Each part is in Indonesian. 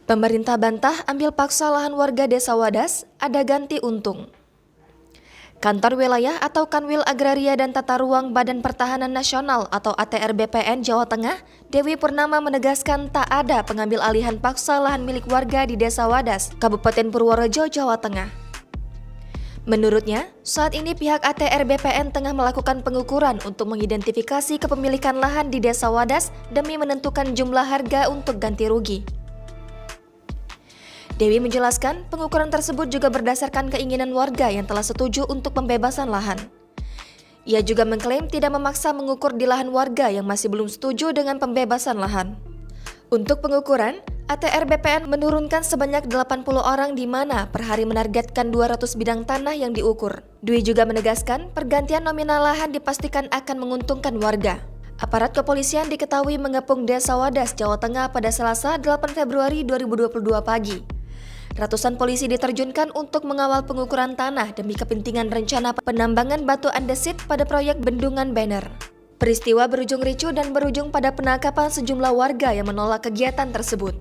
Pemerintah bantah ambil paksa lahan warga Desa Wadas, ada ganti untung. Kantor Wilayah atau Kanwil Agraria dan Tata Ruang Badan Pertahanan Nasional atau ATR BPN Jawa Tengah, Dewi Purnama menegaskan tak ada pengambil alihan paksa lahan milik warga di Desa Wadas, Kabupaten Purworejo, Jawa Tengah. Menurutnya, saat ini pihak ATR BPN tengah melakukan pengukuran untuk mengidentifikasi kepemilikan lahan di Desa Wadas demi menentukan jumlah harga untuk ganti rugi. Dewi menjelaskan, pengukuran tersebut juga berdasarkan keinginan warga yang telah setuju untuk pembebasan lahan. Ia juga mengklaim tidak memaksa mengukur di lahan warga yang masih belum setuju dengan pembebasan lahan. Untuk pengukuran, ATR BPN menurunkan sebanyak 80 orang di mana per hari menargetkan 200 bidang tanah yang diukur. Dwi juga menegaskan, pergantian nominal lahan dipastikan akan menguntungkan warga. Aparat kepolisian diketahui mengepung Desa Wadas, Jawa Tengah pada Selasa 8 Februari 2022 pagi. Ratusan polisi diterjunkan untuk mengawal pengukuran tanah demi kepentingan rencana penambangan batu andesit pada proyek Bendungan Banner. Peristiwa berujung ricuh dan berujung pada penangkapan sejumlah warga yang menolak kegiatan tersebut.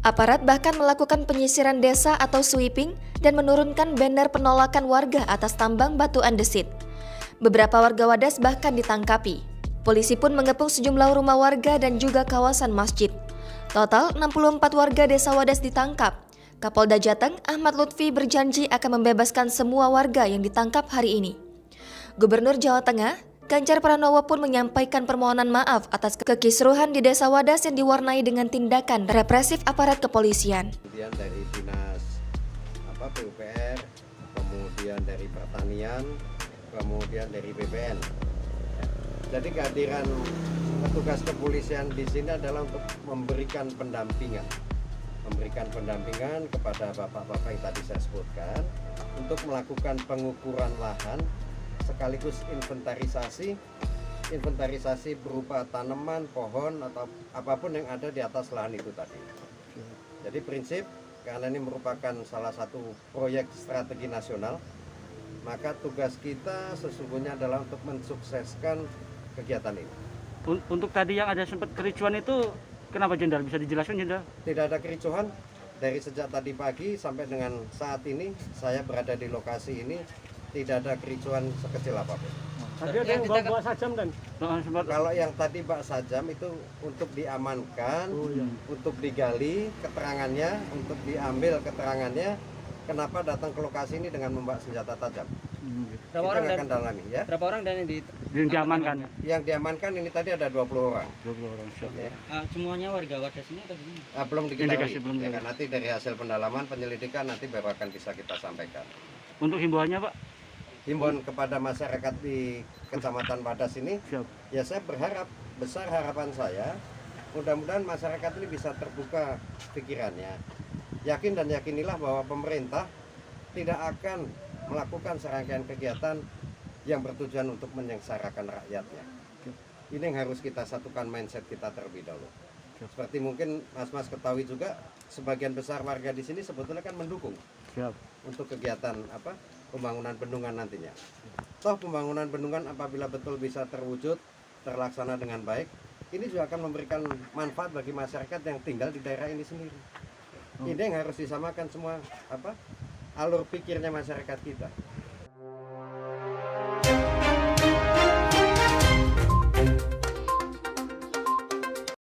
Aparat bahkan melakukan penyisiran desa atau sweeping dan menurunkan banner penolakan warga atas tambang batu andesit. Beberapa warga Wadas bahkan ditangkapi. Polisi pun mengepung sejumlah rumah warga dan juga kawasan masjid. Total 64 warga Desa Wadas ditangkap. Kapolda Jateng Ahmad Lutfi berjanji akan membebaskan semua warga yang ditangkap hari ini. Gubernur Jawa Tengah, Ganjar Pranowo pun menyampaikan permohonan maaf atas kekisruhan di Desa Wadas yang diwarnai dengan tindakan represif aparat kepolisian. Kemudian dari Dinas PUPR, kemudian dari Pertanian, kemudian dari BPN. Jadi kehadiran petugas kepolisian di sini adalah untuk memberikan pendampingan kepada bapak-bapak yang tadi saya sebutkan untuk melakukan pengukuran lahan sekaligus inventarisasi berupa tanaman, pohon atau apapun yang ada di atas lahan itu tadi. Jadi prinsip, karena ini merupakan salah satu proyek strategi nasional, maka tugas kita sesungguhnya adalah untuk mensukseskan kegiatan ini. Untuk tadi yang ada sempat kericuan itu kenapa, Jenderal? Bisa dijelaskan, Jenderal? Tidak ada kericuhan. Dari sejak tadi pagi sampai dengan saat ini saya berada di lokasi ini, tidak ada kericuan sekecil apapun. Tadi ada yang bawa sajam dan kalau yang tadi Pak Sajam itu untuk diamankan, untuk digali keterangannya, untuk diambil keterangannya, kenapa datang ke lokasi ini dengan membawa senjata tajam. Berapa Kita orang akan dalami ya. Berapa orang dan yang diamankan? Yang diamankan ini tadi ada 20 orang. 20 orang. Ya. semuanya warga Wadas ini atau gimana? Belum diketahui. Belum Ya, kan, nanti dari hasil pendalaman penyelidikan nanti baru akan bisa kita sampaikan. Untuk himbauannya, Pak? Himbauan kepada masyarakat di Kecamatan Wadas ini, Siap. ya saya berharap, besar harapan saya, mudah-mudahan masyarakat ini bisa terbuka pikirannya. Yakin dan yakinilah bahwa pemerintah tidak akan melakukan serangkaian kegiatan yang bertujuan untuk menyengsarakan rakyatnya. Ini yang harus kita satukan mindset kita terlebih dahulu. Seperti mungkin Mas ketahui juga, sebagian besar warga di sini sebetulnya kan mendukung. Siap. Untuk kegiatan pembangunan bendungan nantinya. Toh pembangunan bendungan apabila betul bisa terwujud, terlaksana dengan baik, ini juga akan memberikan manfaat bagi masyarakat yang tinggal di daerah ini sendiri. Ini yang harus disamakan semua alur pikirnya masyarakat kita.